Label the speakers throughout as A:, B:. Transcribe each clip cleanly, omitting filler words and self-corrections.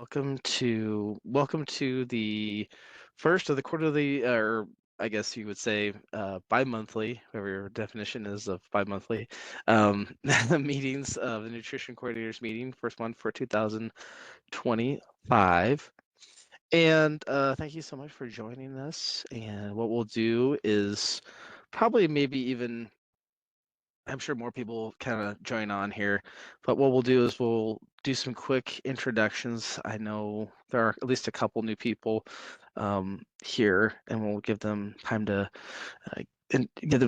A: Welcome to the first of the quarterly, or I guess you would say bi-monthly, whatever your definition is of bi-monthly, meetings of the Nutrition Coordinators meeting, first one for 2025. And thank you so much for joining us. And what we'll do is probably maybe even I'm sure more people kind of join on here, but what we'll do is we'll do some quick introductions. I know there are at least a couple new people here, and we'll give them time to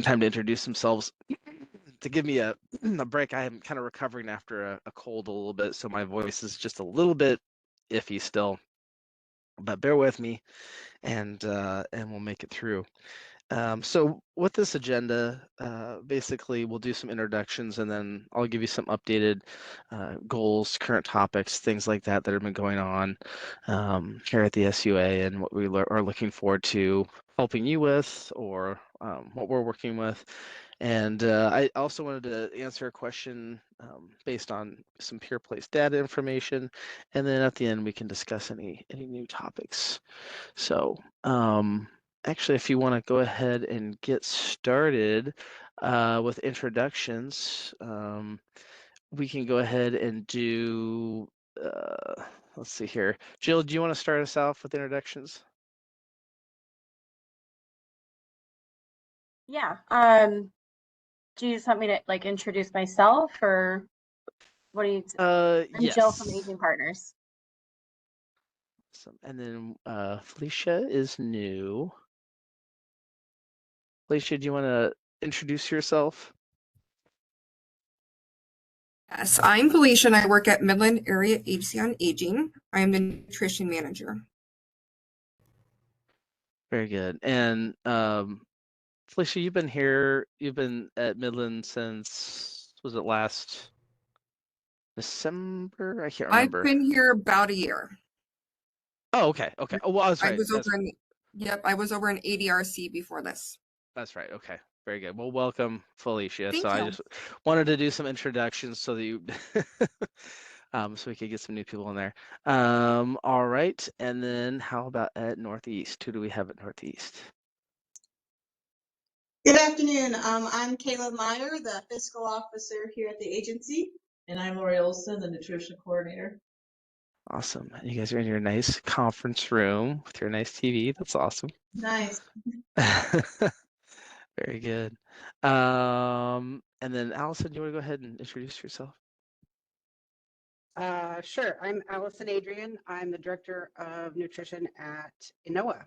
A: introduce themselves. To give me a break, I am kind of recovering after a cold a little bit, so my voice is just a little bit iffy still. But bear with me, and we'll make it through. So with this agenda, basically we'll do some introductions and then I'll give you some updated goals, current topics, things like that have been going on here at the SUA and what we are looking forward to helping you with or what we're working with. And I also wanted to answer a question based on some Pure Place data information. And then at the end, we can discuss any new topics. So actually, if you want to go ahead and get started with introductions, we can go ahead and do, let's see here. Jill, do you want to start us off with introductions?
B: Yeah. Do you just want me to like introduce myself or what do you? I'm
A: Yes.
B: Jill from Aging Partners.
A: Awesome. And then Felicia is new. Felicia, do you want to introduce yourself?
C: Yes, I'm Felicia and I work at Midland Area Agency on Aging. I am the nutrition manager.
A: Very good. And Felicia, you've been at Midland since, was it last December? I can't remember.
C: I've been here about a year.
A: Oh, okay. Okay. Oh, well, that's right.
C: I was over in ADRC before this.
A: That's right. Okay. Very good. Well, welcome, Felicia.
C: Thank you.
A: I just wanted to do some introductions so that you so we could get some new people in there. All right. And then how about at Northeast? Who do we have at Northeast?
D: Good afternoon. I'm Kayla Meyer, the fiscal officer here at the agency.
E: And I'm Lori Olson, the nutrition coordinator.
A: Awesome. And you guys are in your nice conference room with your nice TV. That's awesome.
D: Nice.
A: Very good. And then Allison, do you want to go ahead and introduce yourself?
F: Sure. I'm Allison Adrian. I'm the director of nutrition at Inoa.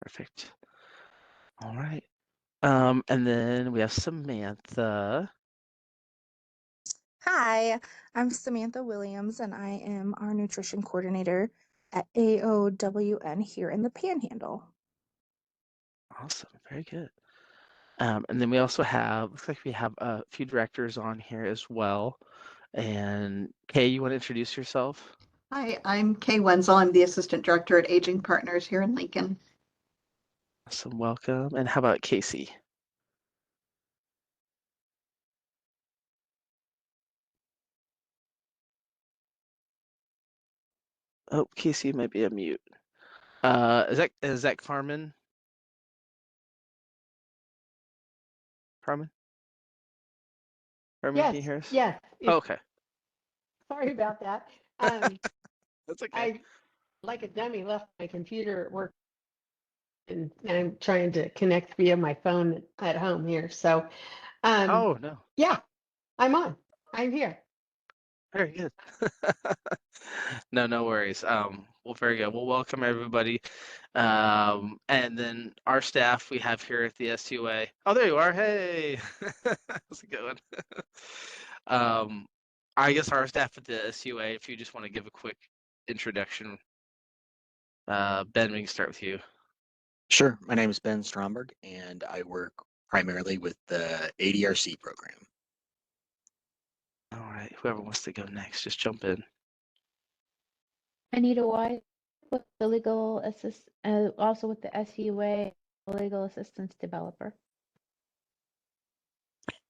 A: Perfect. All right. And then we have Samantha.
G: Hi, I'm Samantha Williams, and I am our nutrition coordinator at AOWN here in the Panhandle.
A: Awesome. Very good. And then we also looks like we have a few directors on here as well. And Kay, you want to introduce yourself?
H: Hi, I'm Kay Wenzel. I'm the assistant director at Aging Partners here in Lincoln.
A: Awesome. Welcome. And how about Casey? Oh, Casey might be on mute. Is that Carmen? Carmen? Carmen,
E: Yes,
A: can you hear us?
E: yes.
A: Oh, okay.
E: Sorry about that.
A: That's okay.
E: I, like a dummy, left my computer at work, and I'm trying to connect via my phone at home here. So,
A: Oh, no.
E: yeah, I'm on. I'm here.
A: Very good. No worries. Well, very good. Well, welcome everybody. And then our staff we have here at the SUA. Oh, there you are. Hey, how's it going? I guess our staff at the SUA, if you just want to give a quick introduction. Ben, we can start with you.
I: Sure. My name is Ben Stromberg, and I work primarily with the ADRC program.
A: All right. Whoever wants to go next, just jump in.
J: Anita White with the legal assist, also with the SUA legal assistance developer.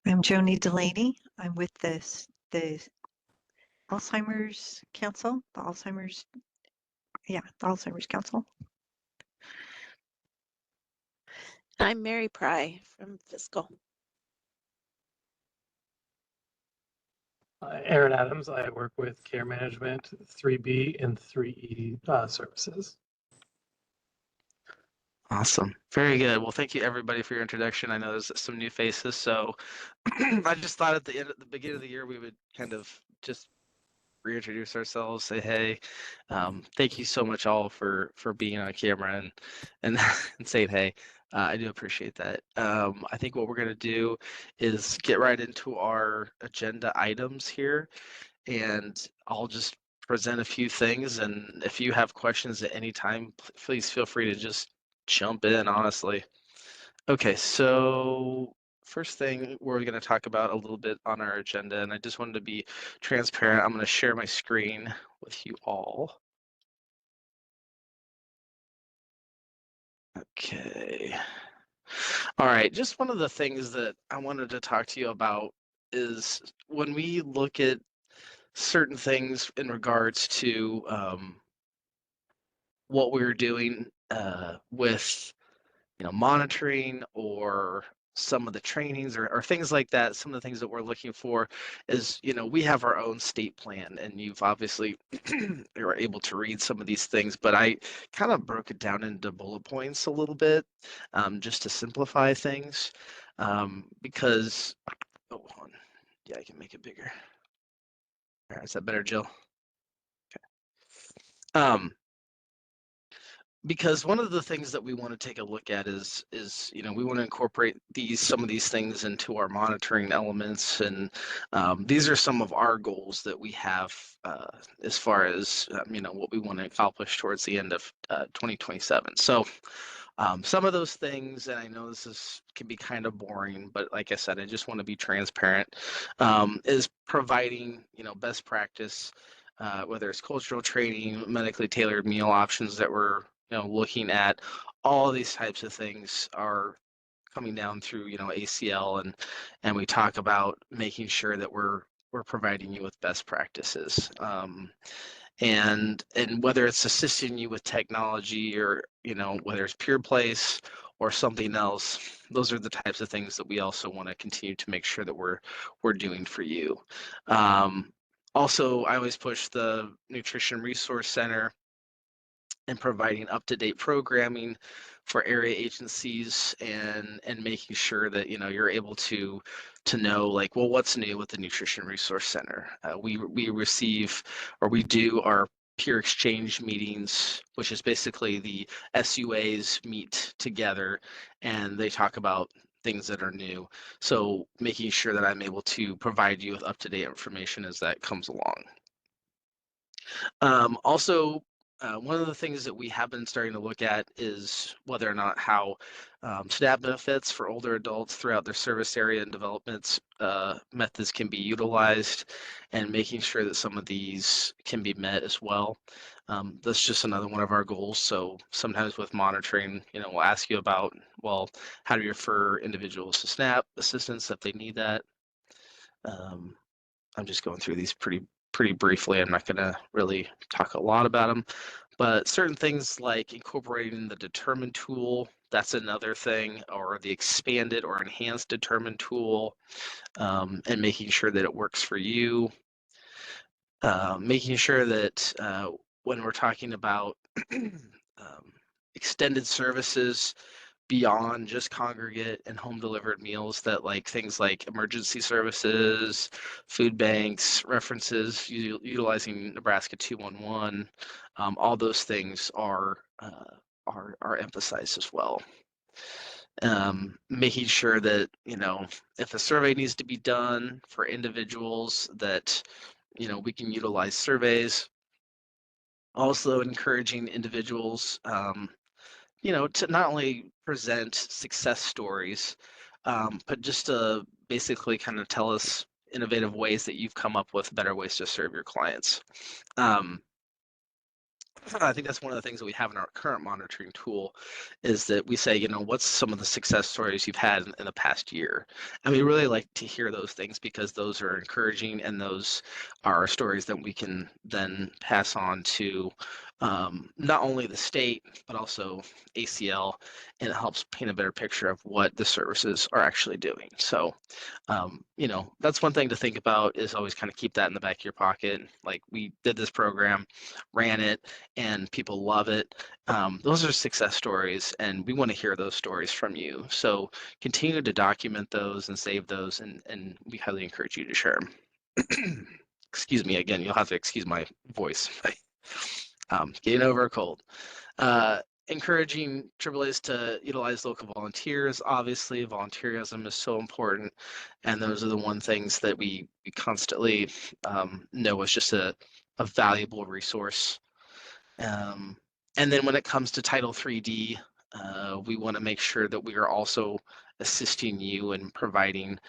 K: I'm Joni Delaney. I'm with the
H: Alzheimer's Council, the Alzheimer's Council.
K: I'm Mary Pry from Fiscal.
L: Aaron Adams, I work with Care Management 3B and 3E services.
A: Awesome. Very good. Well, thank you everybody for your introduction. I know there's some new faces, so I just thought at the beginning of the year we would kind of just reintroduce ourselves, say hey. Thank you so much all for being on camera and and saying hey. I do appreciate that. I think what we're going to do is get right into our agenda items here, and I'll just present a few things, and if you have questions at any time, please feel free to just jump in, honestly. Okay, so first thing we're going to talk about a little bit on our agenda, and I just wanted to be transparent. I'm going to share my screen with you all. Okay. All right, just one of the things that I wanted to talk to you about is when we look at certain things in regards to what we're doing with monitoring or some of the trainings or things like that. Some of the things that we're looking for is, we have our own state plan, and you've obviously are able to read some of these things, but I kind of broke it down into bullet points a little bit, just to simplify things, because, oh, hold on. Yeah, I can make it bigger. All right, is that better, Jill? Okay. Because one of the things that we want to take a look at is we want to incorporate some of these things into our monitoring elements, and these are some of our goals that we have as far as what we want to accomplish towards the end of 2027. So some of those things, and I know this can be kind of boring, but like I said, I just want to be transparent, is providing best practice, whether it's cultural training, medically tailored meal options that we're looking at. All of these types of things are coming down through ACL, and we talk about making sure that we're providing you with best practices, and whether it's assisting you with technology or whether it's Pure Place or something else. Those are the types of things that we also want to continue to make sure that we're doing for you. Also, I always push the Nutrition Resource Center and providing up-to-date programming for area agencies, and making sure that you're able to know, like, well, what's new with the Nutrition Resource Center. We receive, or we do, our peer exchange meetings, which is basically the SUAs meet together and they talk about things that are new. So making sure that I'm able to provide you with up-to-date information as that comes along. Also, one of the things that we have been starting to look at is whether or not how SNAP benefits for older adults throughout their service area and development methods can be utilized, and making sure that some of these can be met as well. That's just another one of our goals. So sometimes with monitoring, we'll ask you about, well, how do you refer individuals to SNAP assistance if they need that? I'm just going through these pretty briefly. I'm not going to really talk a lot about them, but certain things like incorporating the determine tool, that's another thing, or the expanded or enhanced determine tool, and making sure that it works for you. Making sure that when we're talking about extended services beyond just congregate and home delivered meals, that like things like emergency services, food banks, references, utilizing Nebraska 211, all those things are emphasized as well. Making sure that if a survey needs to be done for individuals, that we can utilize surveys. Also encouraging individuals to not only present success stories, but just to basically kind of tell us innovative ways that you've come up with better ways to serve your clients. I think that's one of the things that we have in our current monitoring tool is that we say, what's some of the success stories you've had in the past year? And we really like to hear those things because those are encouraging and those are stories that we can then pass on to not only the state, but also ACL, and it helps paint a better picture of what the services are actually doing. So, that's one thing to think about is always kind of keep that in the back of your pocket. Like we did this program, ran it, and people love it. Those are success stories, and we want to hear those stories from you. So continue to document those and save those, and we highly encourage you to share them. Excuse me again, you'll have to excuse my voice. Getting over a cold. Encouraging AAAs to utilize local volunteers. Obviously, volunteerism is so important, and those are the one things that we constantly know is just a valuable resource. And then when it comes to Title 3D, we want to make sure that we are also assisting you in providing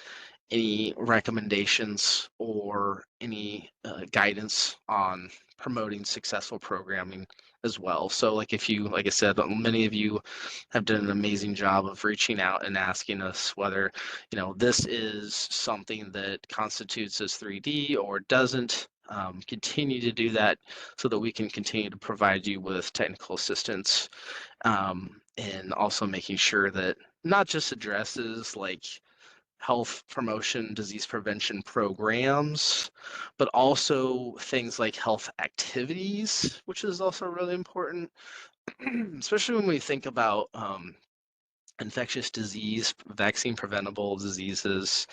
A: any recommendations or any guidance on promoting successful programming as well. So like I said, many of you have done an amazing job of reaching out and asking us whether, this is something that constitutes as 3D or doesn't. Continue to do that so that we can continue to provide you with technical assistance, and also making sure that not just addresses like health promotion, disease prevention programs, but also things like health activities, which is also really important, especially when we think about infectious disease, vaccine preventable diseases.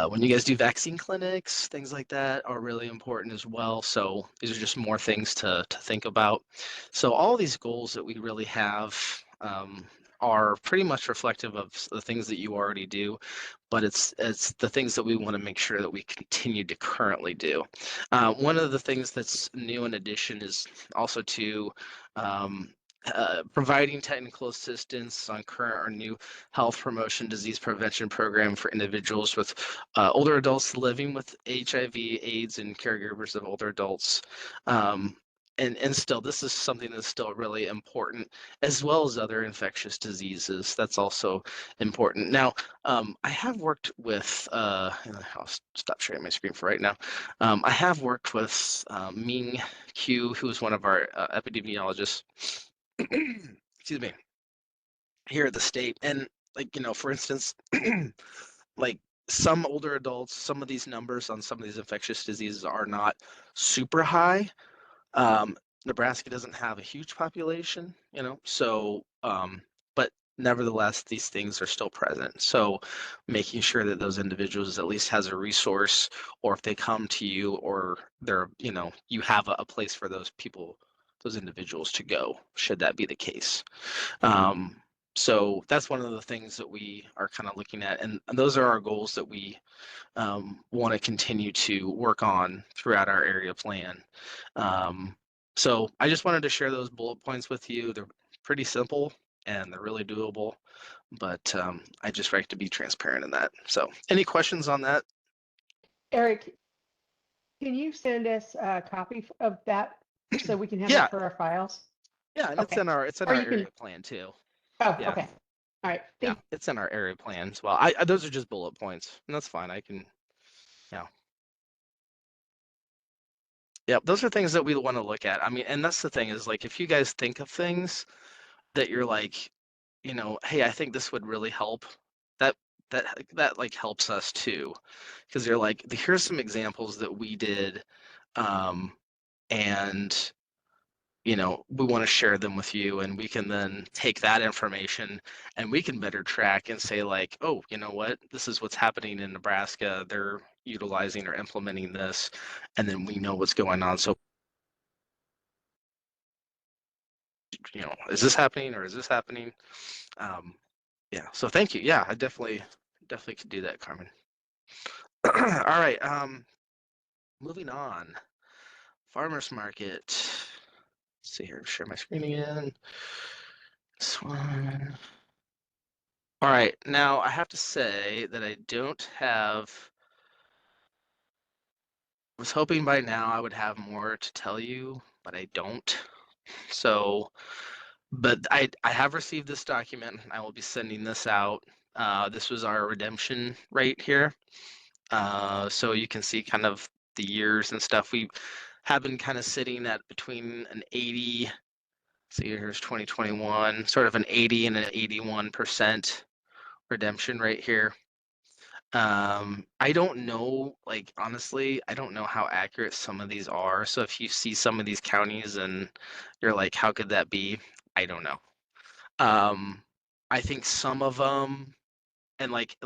A: When you guys do vaccine clinics, things like that are really important as well. So these are just more things to think about. So all these goals that we really have are pretty much reflective of the things that you already do, but it's the things that we want to make sure that we continue to currently do. One of the things that's new in addition is also to providing technical assistance on current or new health promotion disease prevention program for individuals with older adults living with HIV, AIDS, and caregivers of older adults. And still, this is something that's still really important, as well as other infectious diseases. That's also important. Now, I have worked with, I'll stop sharing my screen for right now. I have worked with Ming Q, who is one of our epidemiologists, excuse me, here at the state. And for instance, like some older adults, some of these numbers on some of these infectious diseases are not super high. Nebraska doesn't have a huge population, so, but nevertheless, these things are still present. So making sure that those individuals at least has a resource, or if they come to you or they're, you have a place for those people, those individuals to go, should that be the case. So that's one of the things that we are kind of looking at, and those are our goals that we want to continue to work on throughout our area plan. So I just wanted to share those bullet points with you. They're pretty simple and they're really doable, but I just like to be transparent in that. So any questions on that?
E: Eric, can you send us a copy of that so we can have
A: Yeah.
E: it for our files?
A: Yeah, and
E: Okay.
A: it's in our area plan too.
E: Oh,
A: Yeah.
E: okay. All right.
A: Yeah, it's in our area plan as well. Those are just bullet points, and that's fine. I can, yeah. Yeah, those are things that we want to look at. I mean, and that's the thing is like if you guys think of things that you're like, hey, I think this would really help, that that like helps us too, because you're like, here's some examples that we did, and we want to share them with you, and we can then take that information and we can better track and say like, oh, you know what, this is what's happening in Nebraska. They're utilizing or implementing this, and then we know what's going on. So, is this happening or is this happening? Yeah. So thank you. Yeah, I definitely could do that, Carmen. All right. Moving on. Farmers market. Let's see here. Share my screen again. This one. All right, now I have to say that I don't have, I was hoping by now I would have more to tell you, but I don't. So, but I have received this document. I will be sending this out. This was our redemption rate here. So you can see kind of the years and stuff. We have been kind of sitting at between an 80, so here's 2021, sort of an 80 and an 81% redemption rate here. I don't know, like honestly, I don't know how accurate some of these are. So if you see some of these counties and you're like, how could that be? I don't know. I think some of them, and like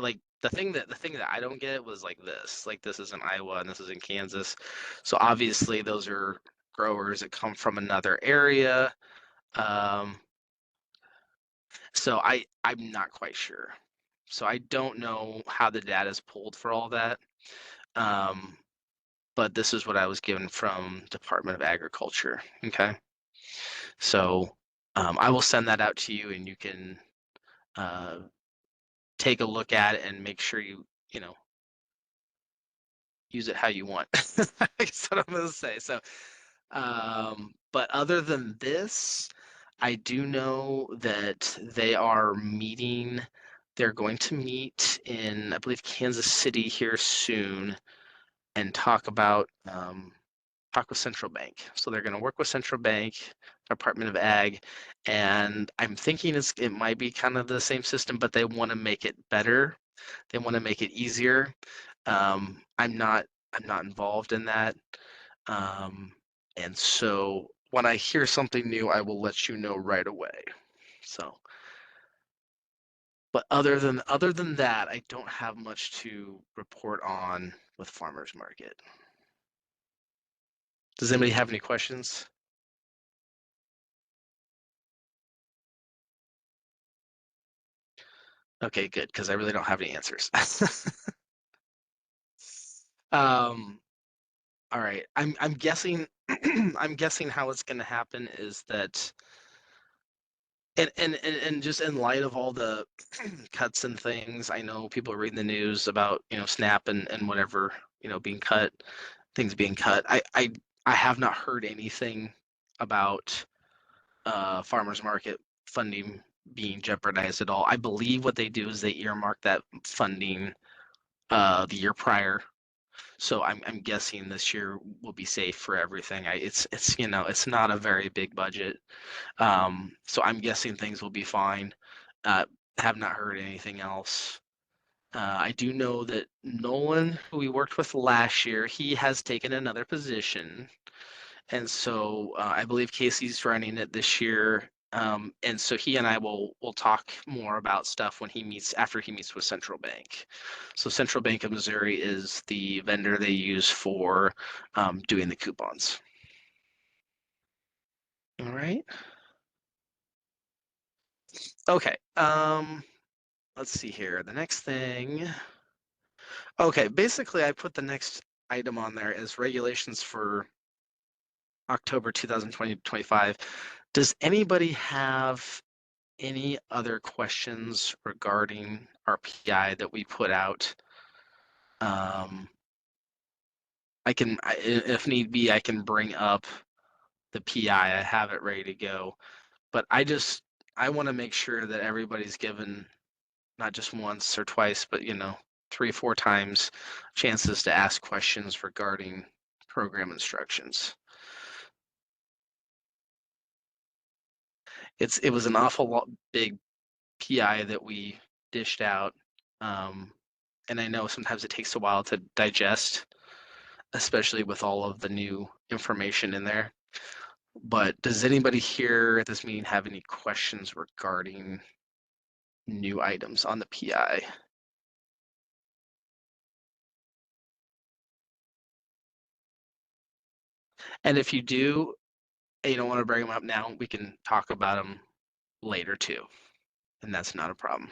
A: the thing that I don't get was like this is in Iowa and this is in Kansas. So obviously those are growers that come from another area. So I'm not quite sure. So I don't know how the data is pulled for all that. But this is what I was given from Department of Agriculture. Okay. So I will send that out to you and you can take a look at it and make sure you know, use it how you want. That's what I'm going to say. So, but other than this, I do know that they are meeting. They're going to meet in, I believe, Kansas City here soon and talk about talk with Central Bank. So they're going to work with Central Bank, Department of Ag, and I'm thinking it might be kind of the same system, but they want to make it better. They want to make it easier. I'm not involved in that, and so when I hear something new, I will let you know right away. So, but other than that, I don't have much to report on with farmers market. Does anybody have any questions? Okay, good, because I really don't have any answers. All right. I'm guessing I'm guessing how it's going to happen is that and just in light of all the cuts and things, I know people are reading the news about, you know, SNAP and whatever, you know, being cut, things being cut. I have not heard anything about farmers market funding being jeopardized at all. I believe what they do is they earmark that funding the year prior. So I'm guessing this year will be safe for everything. It's you know, it's not a very big budget. So I'm guessing things will be fine. Have not heard anything else. I do know that Nolan, who we worked with last year, he has taken another position. And so I believe Casey's running it this year. And so he and I will talk more about stuff when he meets after he meets with Central Bank. So Central Bank of Missouri is the vendor they use for doing the coupons. All right. Okay. Let's see here. The next thing. Okay, basically I put the next item on there as regulations for October 2020-25. Does anybody have any other questions regarding our PI that we put out? I can, if need be, I can bring up the PI. I have it ready to go. But I want to make sure that everybody's given not just once or twice, but you know, 3 or 4 times chances to ask questions regarding program instructions. It was an awful lot big PI that we dished out. And I know sometimes it takes a while to digest, especially with all of the new information in there. But does anybody here at this meeting have any questions regarding new items on the PI? And if you do, and you don't want to bring them up now, we can talk about them later too. And that's not a problem.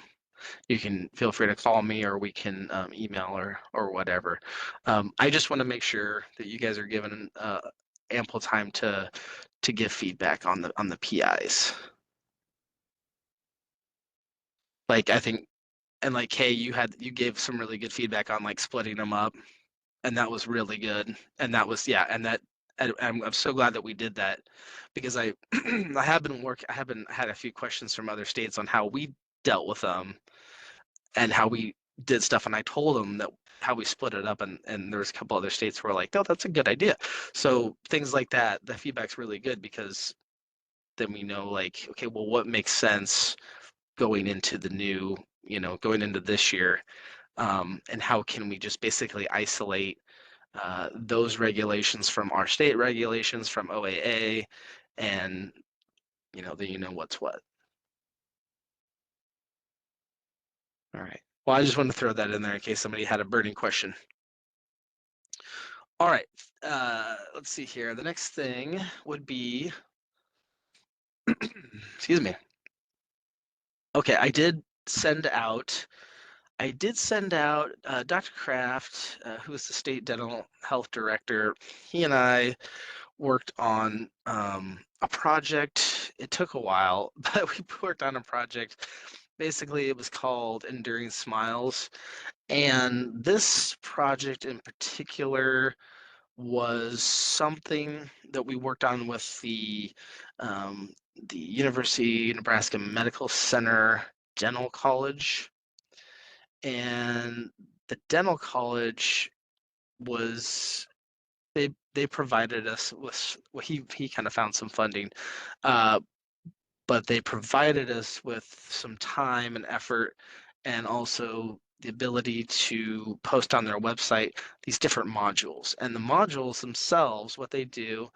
A: You can feel free to call me or we can email or whatever. I just want to make sure that you guys are given ample time to give feedback on the PIs. Like I think, and like Kay, you gave some really good feedback on like splitting them up, and that was really good. And that was I'm so glad that we did that, because I I have had a few questions from other states on how we dealt with them and how we did stuff, and I told them that how we split it up, and there was a couple other states who were like, oh, that's a good idea. So things like that, the feedback's really good, because then we know, like, okay, well, what makes sense going into the new, going into this year, and how can we just basically isolate those regulations from our state regulations, from OAA, and then what's what. All right. Well, I just wanted to throw that in there in case somebody had a burning question. All right. Let's see here. The next thing would be, excuse me. Okay, I did send out Dr. Kraft, who is the state dental health director. He and I worked on a project. It took a while, but we worked on a project. Basically, it was called Enduring Smiles. And this project in particular was something that we worked on with the University of Nebraska Medical Center Dental College. And the dental college was, they provided us with, well, he kind of found some funding, but they provided us with some time and effort, and also the ability to post on their website these different modules. And the modules themselves, what they do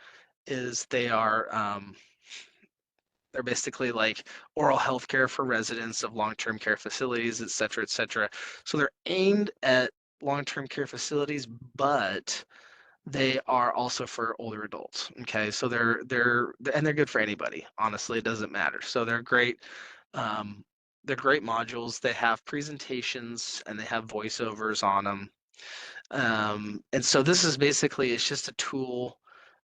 A: is they're basically like oral health care for residents of long-term care facilities, et cetera, et cetera. So they're aimed at long-term care facilities, but they are also for older adults. Okay, so they're good for anybody. Honestly, it doesn't matter. So they're great. They're great modules. They have presentations and they have voiceovers on them. And so this is basically, it's just a tool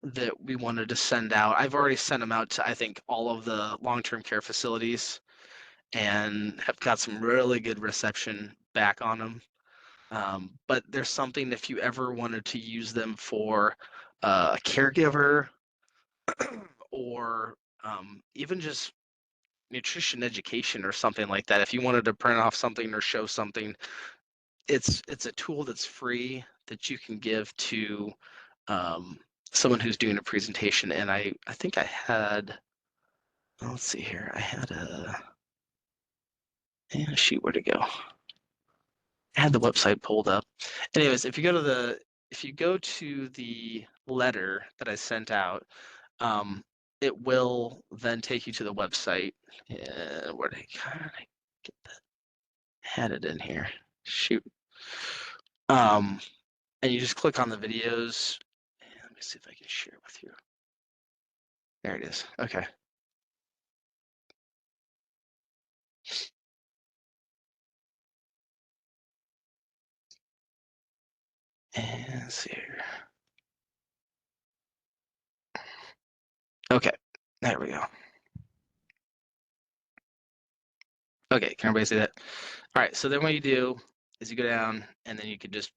A: that we wanted to send out. I've already sent them out to, I think, all of the long-term care facilities, and have got some really good reception back on them. But there's something, if you ever wanted to use them for a caregiver, or even just nutrition education or something like that, if you wanted to print off something or show something, it's a tool that's free that you can give to someone who's doing a presentation. And I think I had, let's see here, I had shoot, where'd it go? I had the website pulled up. Anyways, if you go to the letter that I sent out, it will then take you to the website. Where did I get that? Had it in here. Shoot. And you just click on the videos. Let me see if I can share it with you. There it is. Okay. And let's see here. Okay, there we go. Okay, can everybody see that? All right, so then what you do is you go down, and then you can just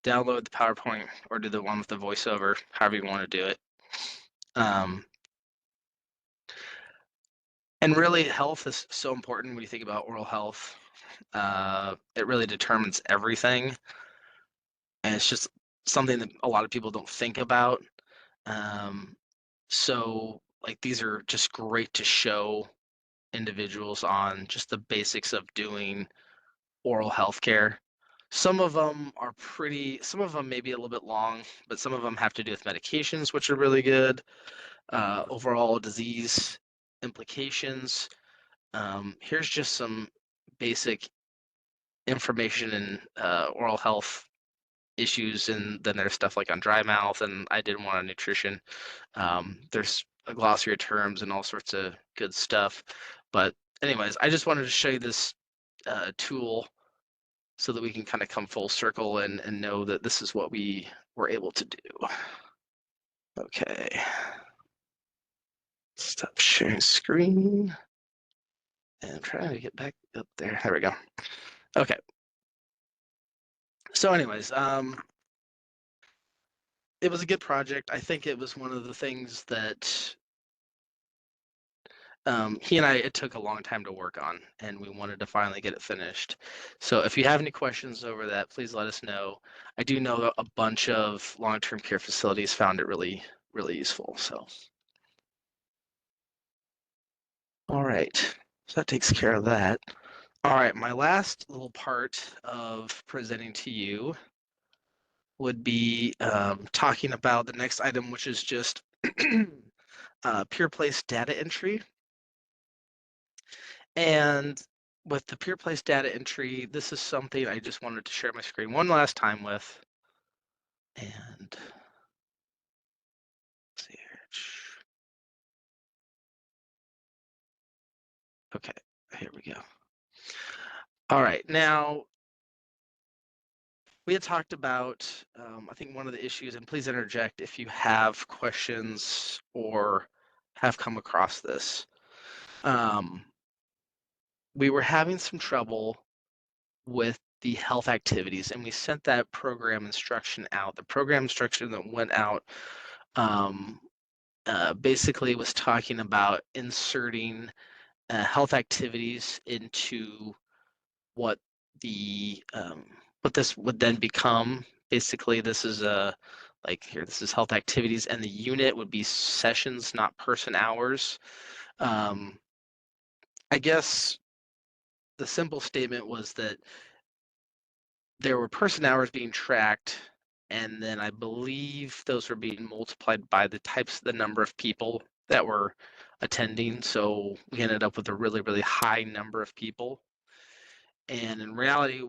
A: download the PowerPoint or do the one with the voiceover, however you want to do it. And really, health is so important when you think about oral health. It really determines everything, and it's just something that a lot of people don't think about. So, like, these are just great to show individuals on just the basics of doing oral health care. Some of them may be a little bit long, but some of them have to do with medications, which are really good. Overall disease implications. Here's just some basic information in oral health issues, and then there's stuff like on dry mouth, and I did one on nutrition. There's a glossary of terms and all sorts of good stuff. But anyways, I just wanted to show you this tool so that we can kind of come full circle and know that this is what we were able to do. Okay. Stop sharing screen. And I'm trying to get back up there. There we go. Okay. So anyways, it was a good project. I think it was one of the things that he and I, it took a long time to work on, and we wanted to finally get it finished. So if you have any questions over that, please let us know. I do know that a bunch of long-term care facilities found it really, really useful. So, all right, so that takes care of that. All right, my last little part of presenting to you would be talking about the next item, which is just Pure Place data entry. And with the Pure Place data entry, this is something I just wanted to share my screen one last time with. And let's see here. Okay, here we go. All right, now we had talked about, I think one of the issues, and please interject if you have questions or have come across this. We were having some trouble with the health activities, and we sent that program instruction out. The program instruction that went out basically was talking about inserting health activities into what the what this would then become. Basically, this is a like here. This is health activities, and the unit would be sessions, not person hours. I guess the simple statement was that there were person hours being tracked, and then I believe those were being multiplied by the number of people that were attending. So we ended up with a really, really high number of people. And in reality,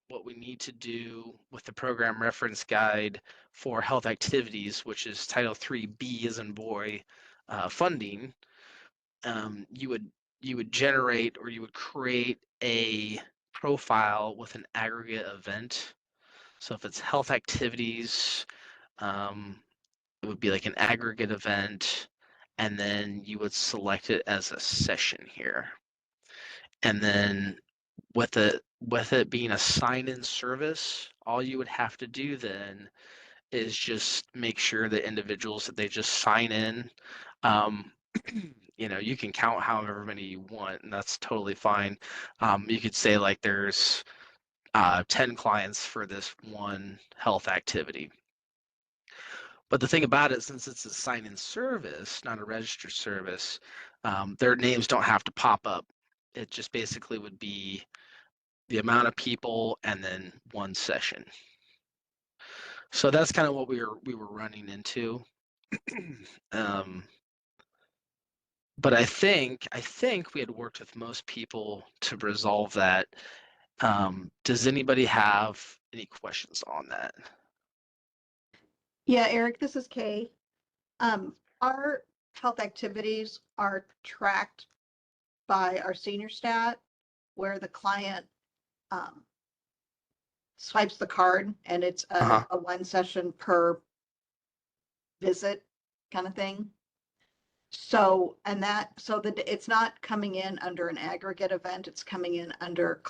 A: what we need to do with the program reference guide for health activities, which is Title 3B as in boy funding, you would generate or you would create a profile with an aggregate event. So if it's health activities, it would be like an aggregate event, and then you would select it as a session here. And then with it being a sign-in service, all you would have to do then is just make sure that individuals that they just sign in. You can count however many you want, and that's totally fine. You could say like there's 10 clients for this one health activity. But the thing about it, since it's a sign-in service, not a registered service, their names don't have to pop up. It just basically would be the amount of people and then one session. So that's kind of what we were running into. But I think we had worked with most people to resolve that. Does anybody have any questions on that?
H: Yeah, Eric, this is Kay. Our health activities are tracked by our senior stat, where the client swipes the card and it's a one session per visit kind of thing. So, it's not coming in under an aggregate event, it's coming in under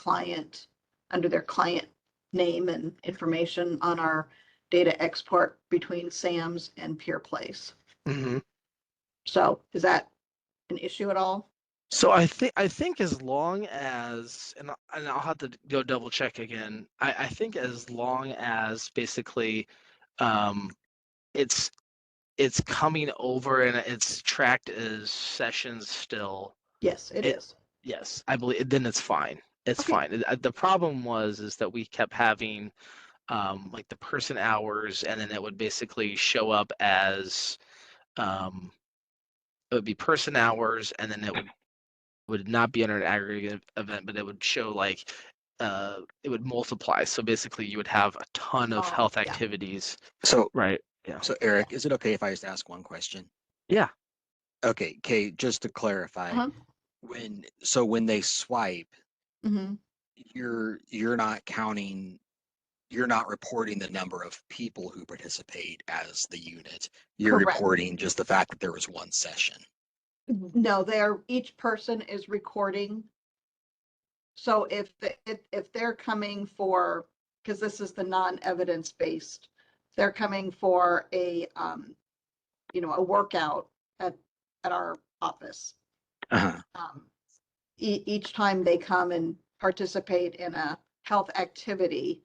H: their client name and information on our data export between SAMS and Pure Place.
A: Mm-hmm.
H: So is that an issue at all?
A: So I think as long as, and I'll have to go double check again. I think as long as basically it's coming over and it's tracked as sessions still.
H: Yes, it is.
A: Yes, I believe then it's fine. It's fine. The problem is that we kept having like the person hours, and then it would basically show up as it would be person hours, and then it would not be under an aggregate event, but it would show like it would multiply. So basically you would have a ton of health activities.
I: So
A: right. Yeah.
I: So Eric, is it okay if I just ask one question?
A: Yeah.
I: Okay, Kay, just to clarify, when they swipe, you're not counting, you're not reporting the number of people who participate as the unit. You're reporting just the fact that there was one session.
H: No, each person is recording. So if they're coming for, because this is the non-evidence based they're coming for a workout at our office. Each time they come and participate in a health activity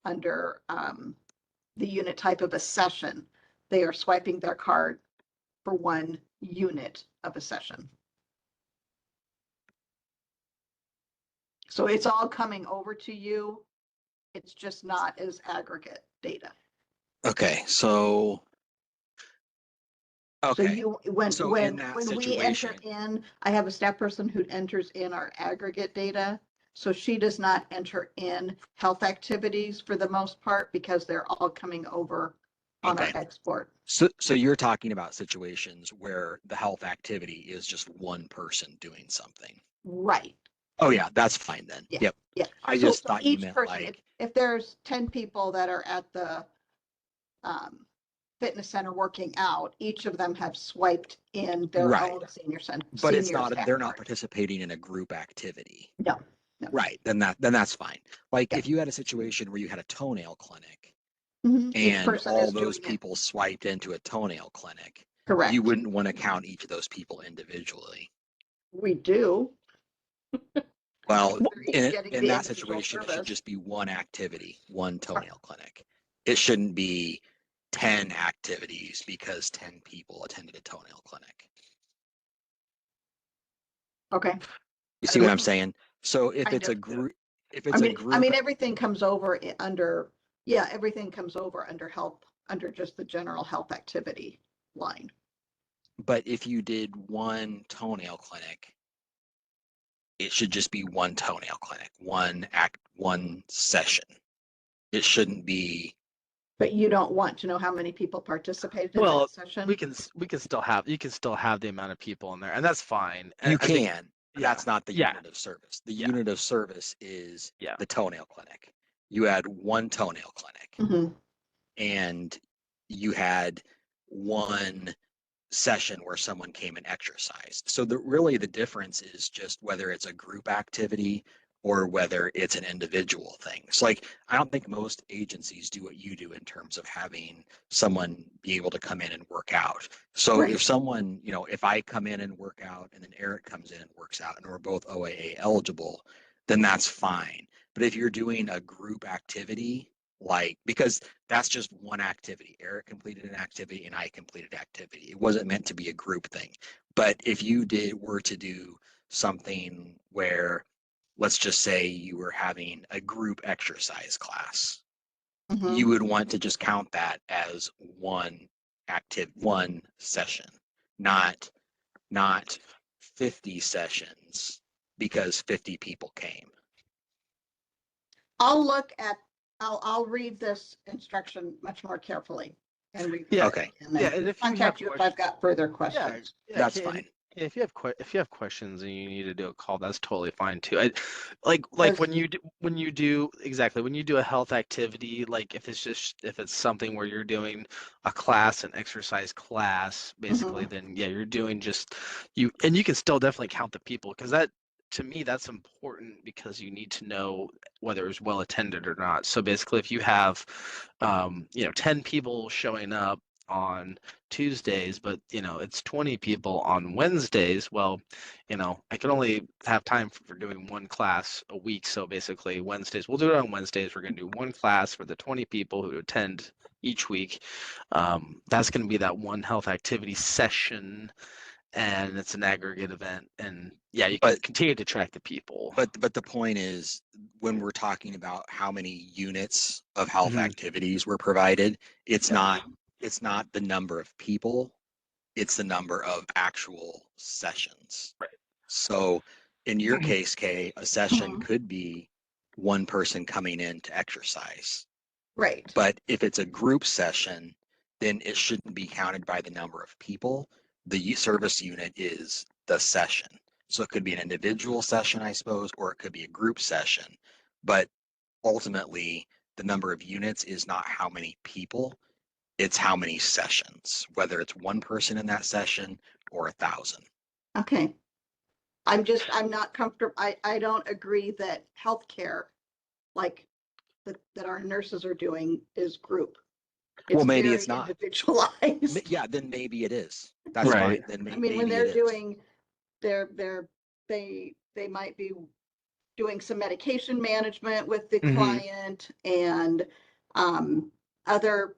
H: under the unit type of a session, they are swiping their card for 1 unit of a session. So it's all coming over to you. It's just not as aggregate data.
I: Okay, so
H: So you, when
I: that
H: we enter
I: situation,
H: in, I have a staff person who enters in our aggregate data. So she does not enter in health activities for the most part because they're all coming over on our export.
I: So you're talking about situations where the health activity is just one person doing something.
H: Right.
I: Oh yeah, that's fine then.
H: Yeah.
I: Yep.
H: Yeah.
I: I just thought you
H: each
I: meant
H: person,
I: like,
H: if there's 10 people that are at the fitness center working out, each of them have swiped in their own senior center.
I: but it's not, they're not participating in a group activity.
H: No.
I: Right. Then that's fine. Like if you had a situation where you had a toenail clinic
H: Mm-hmm.
I: and all those people swiped into a toenail clinic,
H: correct,
I: you wouldn't want to count each of those people individually.
H: We do.
I: Well, in that situation, it should just be one activity, one toenail clinic. It shouldn't be 10 activities because 10 people attended a toenail clinic.
H: Okay.
I: You see what I'm saying? So if it's a group,
H: I mean, everything comes over under, everything comes over under health, under just the general health activity line.
I: But if you did one toenail clinic, it should just be one toenail clinic, one session. It shouldn't be.
H: But you don't want to know how many people participated in that session?
A: you can still have the amount of people in there, and that's fine.
I: You can. That's not the unit of service. The
A: Yeah.
I: unit of service is the toenail clinic. You had one toenail clinic, and you had one session where someone came and exercised. So really the difference is just whether it's a group activity or whether it's an individual thing. So like, I don't think most agencies do what you do in terms of having someone be able to come in and work out. So if someone, if I come in and work out and then Eric comes in and works out and we're both OAA eligible, then that's fine. But if you're doing a group activity, because that's just one activity. Eric completed an activity and I completed activity. It wasn't meant to be a group thing. But if you were to do something where, let's just say you were having a group exercise class, you would want to just count that as one session, not 50 sessions because 50 people came.
H: I'll read this instruction much more carefully and read
A: Yeah.
H: it. And
A: Yeah,
H: then
A: and if
H: contact you if I've got further questions.
I: That's fine.
A: If you have questions and you need to do a call, that's totally fine too. Like when you do a health activity, like if it's something where you're doing a class, an exercise class, basically, then you're doing you can still definitely count the people, because that, to me, that's important because you need to know whether it's well attended or not. So basically, if you have 10 people showing up on Tuesdays, but it's 20 people on Wednesdays, well, I can only have time for doing one class a week. So basically Wednesdays, we'll do it on Wednesdays. We're going to do one class for the 20 people who attend each week. That's going to be that one health activity session, and it's an aggregate event, and you can continue to track the people.
I: But the point is, when we're talking about how many units of health activities were provided, it's not the number of people, it's the number of actual sessions.
A: Right.
I: So in your case, Kay, a session could be one person coming in to exercise.
H: Right.
I: But if it's a group session, then it shouldn't be counted by the number of people. The service unit is the session. So it could be an individual session, I suppose, or it could be a group session. But ultimately, the number of units is not how many people, it's how many sessions, whether it's one person in that session or 1,000.
H: Okay. I'm not comfortable. I don't agree that healthcare, like that our nurses are doing is group.
I: Well, maybe
H: very
I: it's not.
H: individualized.
I: Yeah, then maybe it is. That's
A: Right.
I: fine. Then
H: I mean, when
I: maybe
H: they're
I: it is.
H: doing, they might be doing some medication management with the
A: Mhm.
H: client and other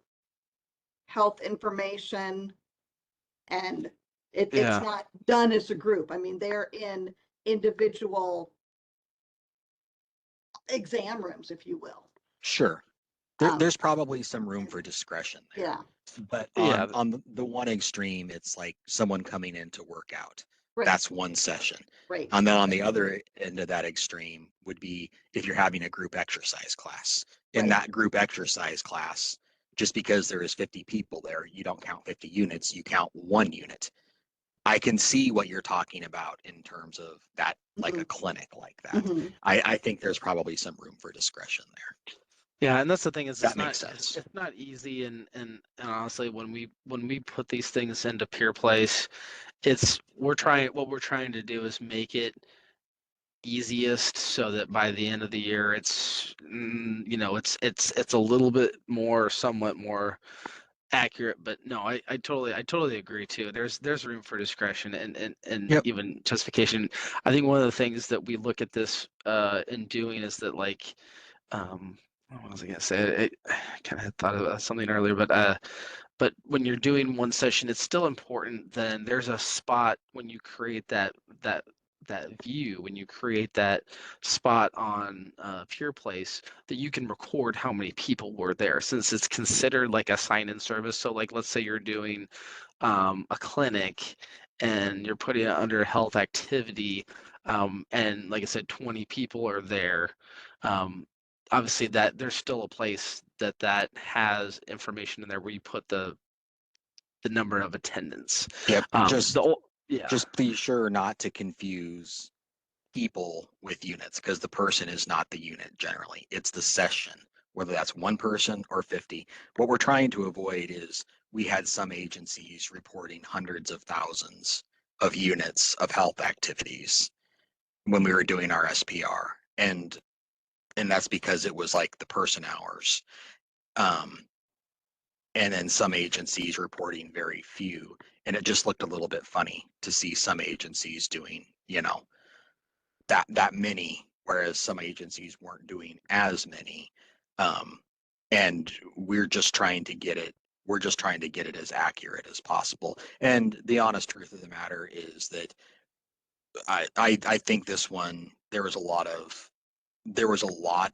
H: health information, and it's
A: Yeah.
H: not done as a group. I mean, they're in individual exam rooms, if you will.
I: Sure. There's probably some room for discretion there.
H: Yeah.
I: But
A: Yeah.
I: on the one extreme, it's like someone coming in to work out.
H: Right.
I: That's one session.
H: Right.
I: And then on the other end of that extreme would be if you're having a group exercise class. In
H: Right.
I: that group exercise class, just because there is 50 people there, you don't count 50 units, you count 1 unit. I can see what you're talking about in terms of that, like a clinic like that. I think there's probably some room for discretion there.
A: Yeah, and that's the thing is
I: That
A: it's not
I: makes sense.
A: it's not easy, and honestly when we put these things into Peer Place, what we're trying to do is make it easiest so that by the end of the year it's it's a little bit more, somewhat more accurate. But no, I totally agree too. There's room for discretion and
I: Yep.
A: even justification. I think one of the things that we look at this in doing is that, like, what was I gonna say? I kind of had thought about something earlier, but when you're doing one session, it's still important. Then there's a spot when you create that view, when you create that spot on Pure Place, that you can record how many people were there, since it's considered like a sign-in service. So, like, let's say you're doing a clinic and you're putting it under health activity, and like I said, 20 people are there. Obviously, that there's still a place that has information in there where you put the number of attendance.
I: Yep.
A: Yeah.
I: Just be sure not to confuse people with units, because the person is not the unit generally. It's the session, whether that's 1 person or 50. What we're trying to avoid is we had some agencies reporting hundreds of thousands of units of health activities when we were doing our SPR. And that's because it was like the person hours. And then some agencies reporting very few. And it just looked a little bit funny to see some agencies doing, that many, whereas some agencies weren't doing as many. And we're just trying to get it as accurate as possible. And the honest truth of the matter is that I think this one, there was a lot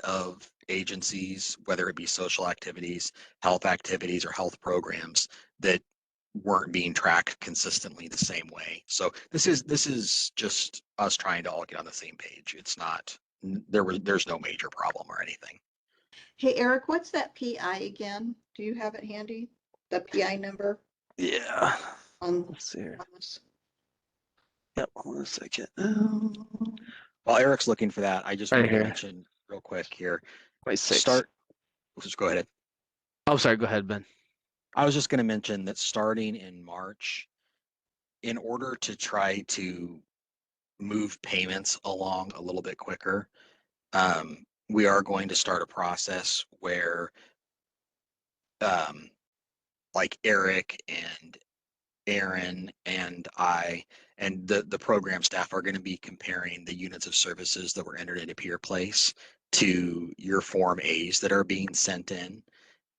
I: of agencies, whether it be social activities, health activities, or health programs, that weren't being tracked consistently the same way. So this is just us trying to all get on the same page. It's not, there's no major problem or anything.
H: Hey, Eric, what's that PI again? Do you have it handy? The PI number?
A: Yeah.
H: Let's
A: see here.
H: On this.
A: Yep, hold on a second.
I: While Eric's looking for that, I just
A: Right
I: want to
A: here.
I: mention real quick here.
A: Let's
I: Just go ahead.
A: Oh, sorry. Go ahead, Ben.
I: I was just going to mention that starting in March, in order to try to move payments along a little bit quicker, we are going to start a process where like Eric and Aaron and I and the program staff are going to be comparing the units of services that were entered into Peer Place to your Form A's that are being sent in.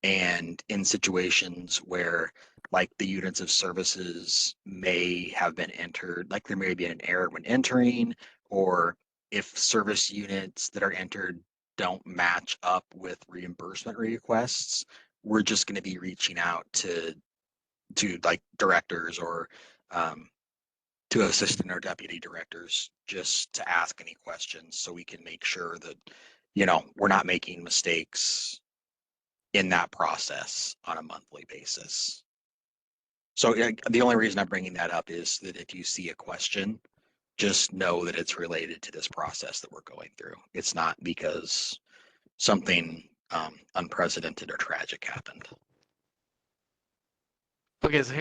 I: And in situations where, like, the units of services may have been entered, like there may be an error when entering, or if service units that are entered don't match up with reimbursement requests, we're just going to be reaching out to like directors or to assistant or deputy directors just to ask any questions, so we can make sure that we're not making mistakes in that process on a monthly basis. So the only reason I'm bringing that up is that if you see a question, just know that it's related to this process that we're going through. It's not because something unprecedented or tragic happened.
A: Okay, so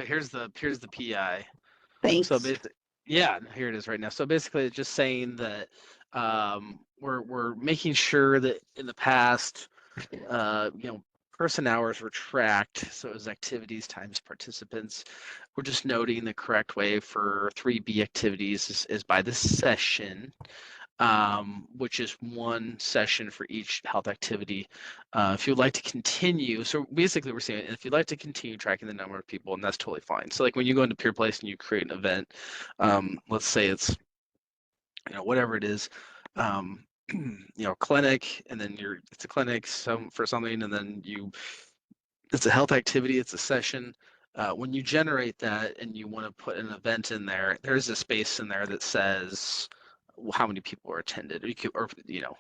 A: here's the PI.
H: Thanks.
A: So basically, yeah, here it is right now. So basically, it's just saying that we're making sure that in the past, person hours were tracked, so it was activities times participants. We're just noting the correct way for 3B activities is by the session, which is one session for each health activity. If you'd like to continue, so basically we're saying if you'd like to continue tracking the number of people, and that's totally fine. So like when you go into Peer Place and you create an event, let's say it's, whatever it is, clinic, and then it's a clinic for something, and then it's a health activity, it's a session. When you generate that and you want to put an event in there, there's a space in there that says how many people are attended, and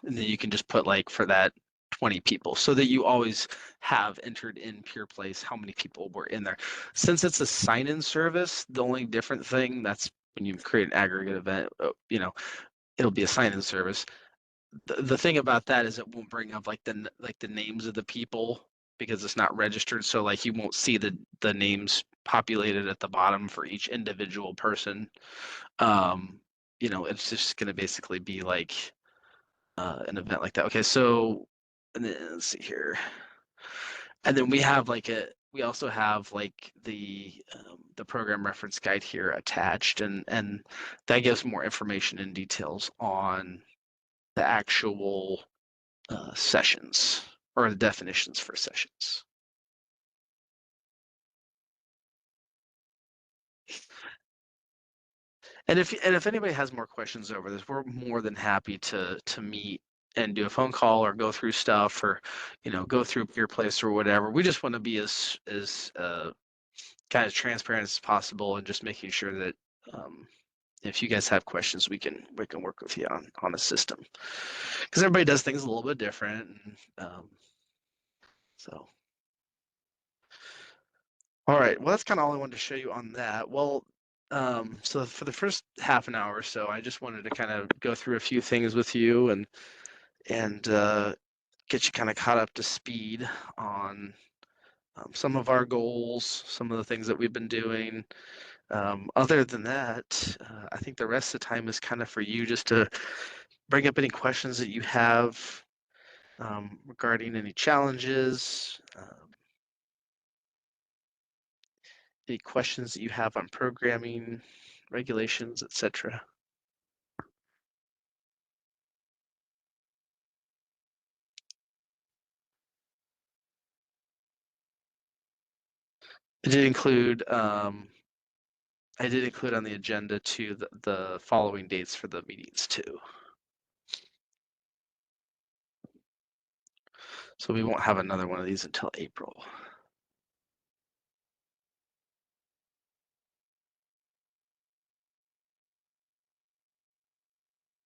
A: then you can just put like for that 20 people, so that you always have entered in Peer Place how many people were in there. Since it's a sign-in service, the only different thing that's when you create an aggregate event, it'll be a sign-in service. The thing about that is it won't bring up like the names of the people because it's not registered. So like you won't see the names populated at the bottom for each individual person. It's just going to basically be like an event like that. Okay, so and then, let's see here, and then we also have like the program reference guide here attached, and that gives more information and details on the actual sessions or the definitions for sessions. And if anybody has more questions over this, we're more than happy to meet and do a phone call or go through stuff or go through Peer Place or whatever. We just want to be as kind of transparent as possible and just making sure that if you guys have questions, we can work with you on the system, because everybody does things a little bit different. And, so. All right, well, that's kind of all I wanted to show you on that. Well, so for the first half an hour or so, I just wanted to kind of go through a few things with you and get you kind of caught up to speed on some of our goals, some of the things that we've been doing. Other than that, I think the rest of the time is kind of for you just to bring up any questions that you have regarding any challenges, any questions that you have on programming, regulations, etc. I did include on the agenda too the following dates for the meetings too. So we won't have another one of these until April.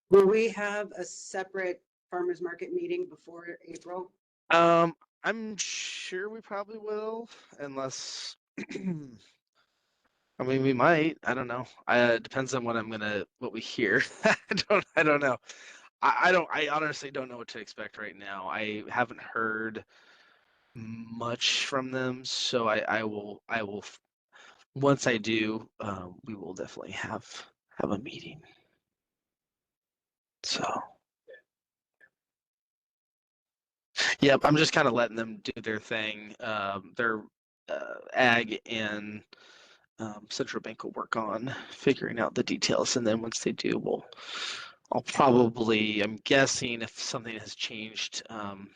F: Will we have a separate farmers market meeting before April?
A: I'm sure we probably will, unless I mean we might. I don't know. It depends on what we hear. I don't know. I honestly don't know what to expect right now. I haven't heard much from them, so I will once I do, we will definitely have a meeting. So, yep, I'm just kind of letting them do their thing. Their ag and central bank will work on figuring out the details, and then once they do, I'm guessing if something has changed, and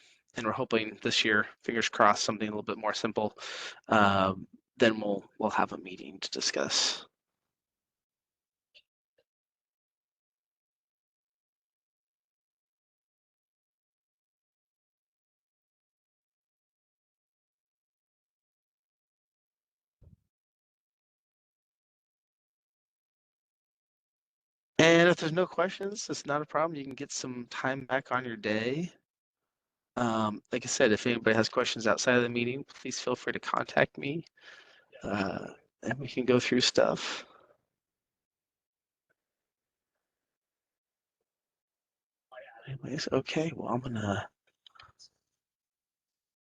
A: we're hoping this year, fingers crossed, something a little bit more simple, then we'll have a meeting to discuss. And if there's no questions, it's not a problem. You can get some time back on your day. Like I said, if anybody has questions outside of the meeting, please feel free to contact me, and we can go through stuff. Anyways, okay, well, I'm gonna